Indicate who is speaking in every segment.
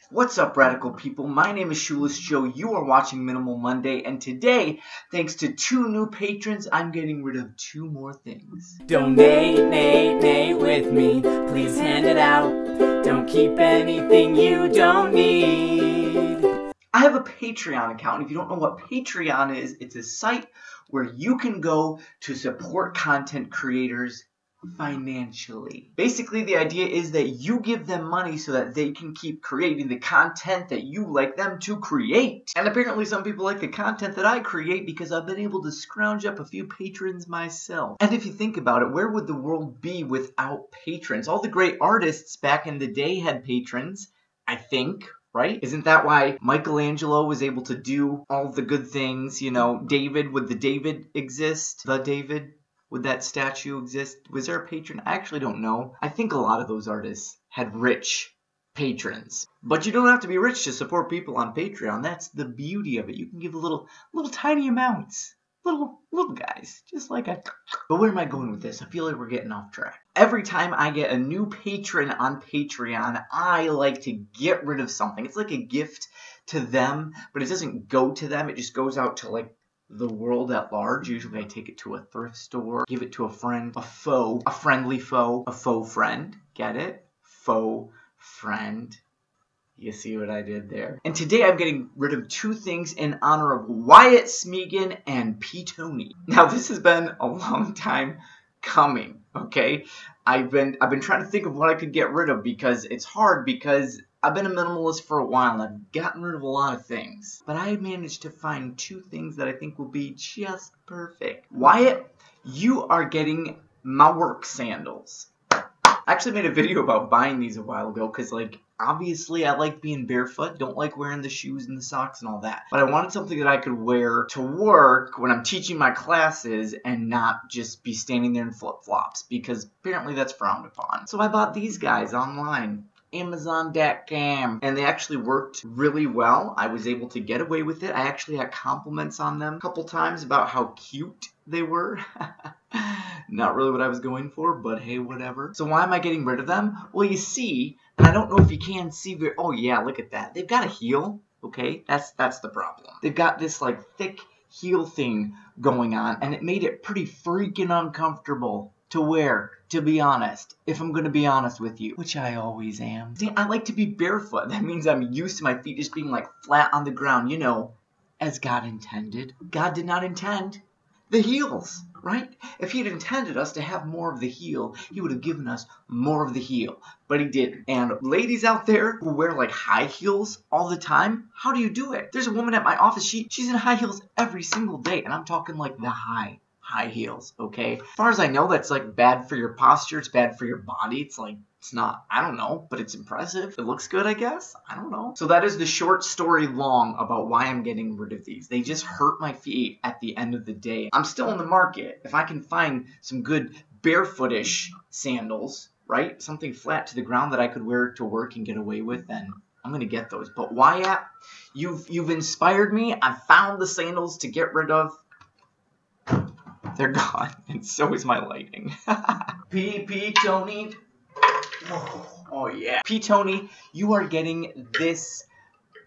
Speaker 1: What's up, radical people? My name is Shoeless Joe. You are watching Minimal Monday, and today, thanks to 2 new patrons, I'm getting rid of 2 more things.
Speaker 2: Donate with me, please hand it out. Don't keep anything you don't need.
Speaker 1: I have a Patreon account, and if you don't know what Patreon is, it's a site where you can go to support content creators financially. Basically, the idea is that you give them money so that they can keep creating the content that you like them to create. And apparently some people like the content that I create because I've been able to scrounge up a few patrons myself. And if you think about it, where would the world be without patrons? All the great artists back in the day had patrons, I think. Right? Isn't that why Michelangelo was able to do all the good things? You know, David, would the David exist? The David? Would that statue exist? Was there a patron? I actually don't know. I think a lot of those artists had rich patrons. But you don't have to be rich to support people on Patreon. That's the beauty of it. You can give little tiny amounts. Little guys. Just like I... But where am I going with this? I feel like we're getting off track. Every time I get a new patron on Patreon, I like to get rid of something. It's like a gift to them, but it doesn't go to them. It just goes out to, like, the world at large. Usually I take it to a thrift store, give it to a friend, a friendly foe, a faux friend. Get it? Faux friend. You see what I did there? And today I'm getting rid of 2 things in honor of Wyatt Smeagol and P. Tony. Now this has been a long time coming, okay? I've been trying to think of what I could get rid of because it's hard because I've been a minimalist for a while and I've gotten rid of a lot of things. But I managed to find 2 things that I think will be just perfect. Wyatt, you are getting my work sandals. I actually made a video about buying these a while ago because, like, obviously I like being barefoot, don't like wearing the shoes and the socks and all that. But I wanted something that I could wear to work when I'm teaching my classes and not just be standing there in flip-flops because apparently that's frowned upon. So I bought these guys online. Amazon.com, and they actually worked really well. I was able to get away with it. I actually had compliments on them a couple times about how cute they were. Not really what I was going for, but hey, whatever. So why am I getting rid of them? Well, you see, and I don't know if you can see oh yeah, look at that. They've got a heel, okay? That's the problem. They've got this like thick heel thing going on, and it made it pretty freaking uncomfortable to wear, to be honest, if I'm going to be honest with you, which I always am. See, I like to be barefoot. That means I'm used to my feet just being like flat on the ground, you know, as God intended. God did not intend the heels, right? If he had intended us to have more of the heel, he would have given us more of the heel, but he didn't. And ladies out there who wear like high heels all the time, how do you do it? There's a woman at my office, she's in high heels every single day, and I'm talking like the high heels, okay? As far as I know, that's like bad for your posture, it's bad for your body, it's like, it's not, I don't know, but it's impressive. It looks good, I guess. I don't know. So that is the short story long about why I'm getting rid of these. They just hurt my feet at the end of the day. I'm still in the market. If I can find some good barefootish sandals, right? Something flat to the ground that I could wear to work and get away with, then I'm gonna get those. But Wyatt, you've inspired me. I found the sandals to get rid of. They're gone, and so is my lighting. P. Tony. Oh yeah. P. Tony, you are getting this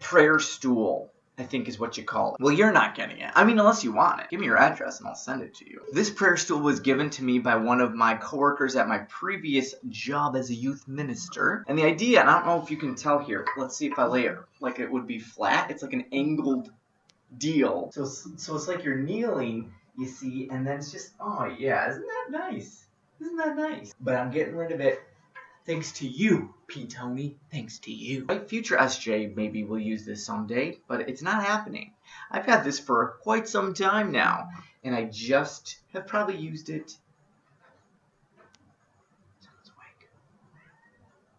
Speaker 1: prayer stool, I think is what you call it. Well, you're not getting it. I mean, unless you want it. Give me your address and I'll send it to you. This prayer stool was given to me by one of my coworkers at my previous job as a youth minister. And the idea, and I don't know if you can tell here, let's see if I lay it like it would be flat. It's like an angled deal. So it's like you're kneeling, you see, and then it's just, oh yeah, isn't that nice? Isn't that nice? But I'm getting rid of it thanks to you, P. Tony. Thanks to you. My future SJ maybe will use this someday, but it's not happening. I've had this for quite some time now, and I just have probably used it. Someone's awake.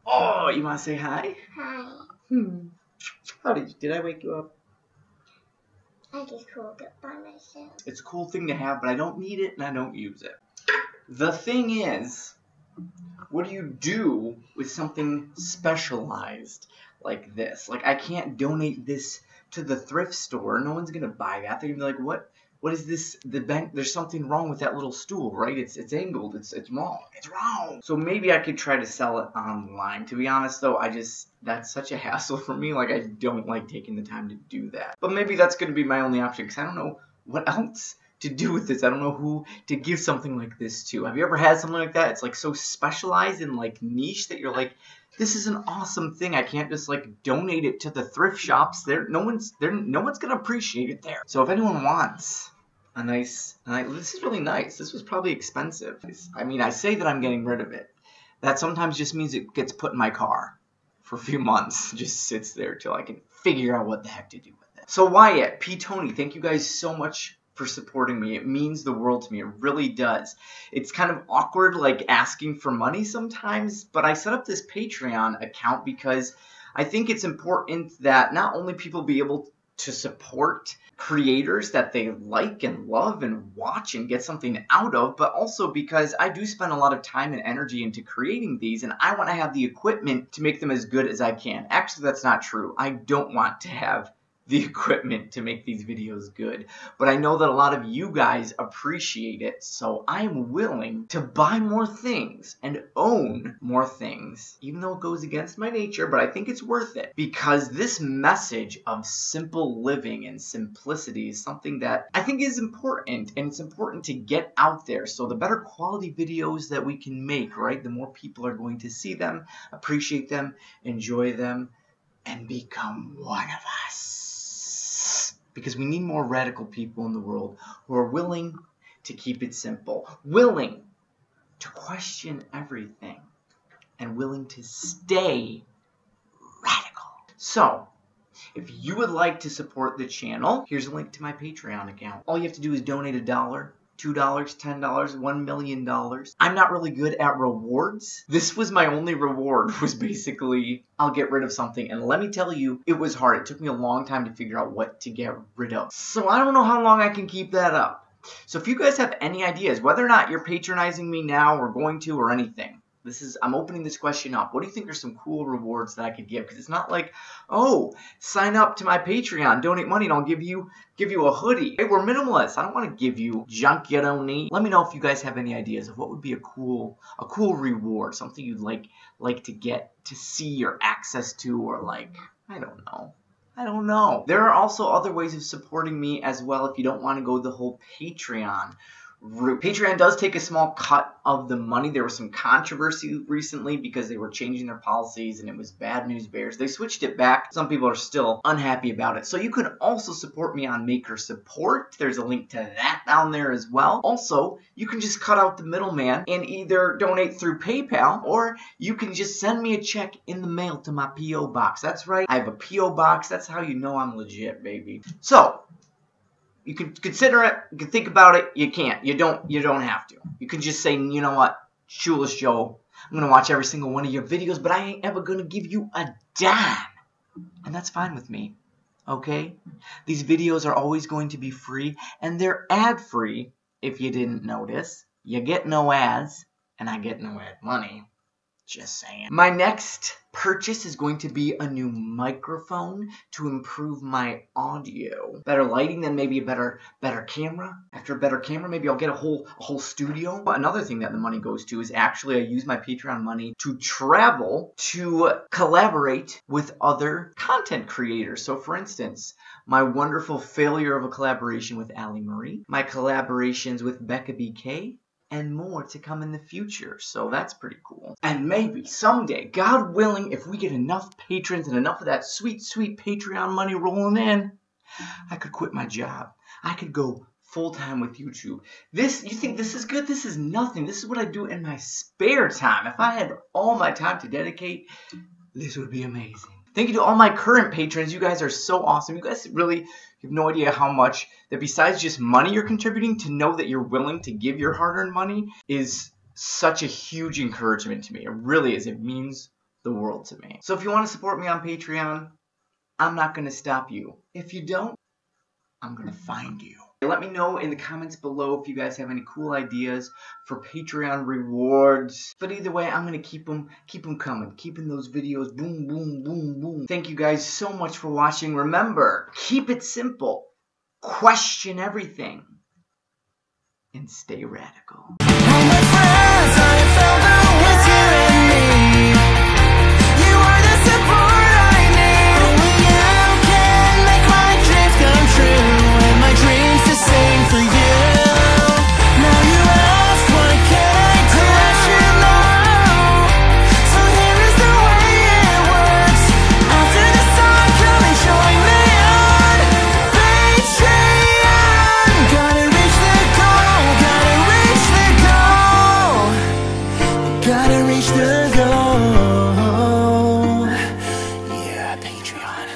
Speaker 1: Oh, you want to say hi?
Speaker 3: Hi.
Speaker 1: How did I wake you up?
Speaker 3: I just woke up by myself.
Speaker 1: It's a cool thing to have, but I don't need it and I don't use it. The thing is, what do you do with something specialized like this? Like, I can't donate this to the thrift store. No one's going to buy that. They're going to be like, what is this? There's something wrong with that little stool, right? It's angled. It's wrong. It's wrong. So maybe I could try to sell it online. To be honest, though, that's such a hassle for me. Like, I don't like taking the time to do that. But maybe that's going to be my only option because I don't know what else to do with this. I don't know who to give something like this to. Have you ever had something like that? It's like so specialized and like niche that you're like, this is an awesome thing. I can't just like donate it to the thrift shops. No one's gonna appreciate it there. So if anyone wants a nice, this is really nice. This was probably expensive. I mean, I say that I'm getting rid of it. That sometimes just means it gets put in my car for a few months. It just sits there till I can figure out what the heck to do with it. So Wyatt, P. Tony, thank you guys so much for supporting me. It means the world to me. It really does. It's kind of awkward like asking for money sometimes, but I set up this Patreon account because I think it's important that not only people be able to support creators that they like and love and watch and get something out of, but also because I do spend a lot of time and energy into creating these, and I want to have the equipment to make them as good as I can. Actually, that's not true. I don't want to have the equipment to make these videos good, but I know that a lot of you guys appreciate it, so I'm willing to buy more things and own more things, even though it goes against my nature, but I think it's worth it because this message of simple living and simplicity is something that I think is important, and it's important to get out there. So the better quality videos that we can make, right, the more people are going to see them, appreciate them, enjoy them, and become one of us. Because we need more radical people in the world who are willing to keep it simple, willing to question everything, and willing to stay radical. So, if you would like to support the channel, here's a link to my Patreon account. All you have to do is donate $1, $2, $10, $1 million. I'm not really good at rewards. This was my only reward, was basically I'll get rid of something. And let me tell you, it was hard. It took me a long time to figure out what to get rid of. So I don't know how long I can keep that up. So if you guys have any ideas, whether or not you're patronizing me now or going to or anything, I'm opening this question up. What do you think are some cool rewards that I could give? Because it's not like, oh, sign up to my Patreon, donate money, and I'll give you a hoodie. Hey, we're minimalists. I don't want to give you junk you don't need. Let me know if you guys have any ideas of what would be a cool reward, something you'd like to get to see or access to, or like, I don't know. There are also other ways of supporting me as well if you don't want to go the whole Patreon route. Patreon does take a small cut of the money. There was some controversy recently because they were changing their policies and it was bad news bears. They switched it back. Some people are still unhappy about it. So you can also support me on Maker Support. There's a link to that down there as well. Also, you can just cut out the middleman and either donate through PayPal, or you can just send me a check in the mail to my P.O. box. That's right. I have a P.O. box. That's how you know I'm legit, baby. So, you can consider it, you can think about it, you can't. You don't have to. You can just say, you know what, Shoeless Joe, I'm going to watch every single one of your videos, but I ain't ever going to give you a dime. And that's fine with me, okay? These videos are always going to be free, and they're ad-free, if you didn't notice. You get no ads, and I get no ad money. Just saying. My next purchase is going to be a new microphone to improve my audio. Better lighting, then maybe a better camera. After a better camera, maybe I'll get a whole studio. Another thing that the money goes to is actually I use my Patreon money to travel to collaborate with other content creators. So for instance, my wonderful failure of a collaboration with Allie Marie, my collaborations with Becca BK, and more to come in the future. So that's pretty cool. And maybe someday, God willing, if we get enough patrons and enough of that sweet, sweet Patreon money rolling in, I could quit my job. I could go full-time with YouTube. You think this is good? This is nothing. This is what I do in my spare time. If I had all my time to dedicate, this would be amazing. Thank you to all my current patrons. You guys are so awesome. You guys really have no idea how much that besides just money you're contributing, to know that you're willing to give your hard-earned money is such a huge encouragement to me. It really is. It means the world to me. So if you want to support me on Patreon, I'm not going to stop you. If you don't, I'm going to find you. Let me know in the comments below if you guys have any cool ideas for Patreon rewards. But either way, I'm going to keep them coming. Keeping those videos boom, boom, boom, boom. Thank you guys so much for watching. Remember, keep it simple. Question everything. and stay radical.
Speaker 2: All my friends, I felt it was you and me. You are the support I need. Only you can make my dreams come true, and my dreams to sing for you. Now you ask, what can I do? Let you know. So here is the way it works. After the song, come and join me on Patreon. Gotta reach the goal. Gotta reach the goal. Gotta reach the goal. Yeah, Patreon.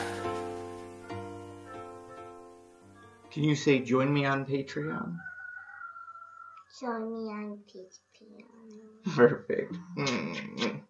Speaker 1: Can you say join me on Patreon?
Speaker 3: Join me on Patreon.
Speaker 1: Perfect.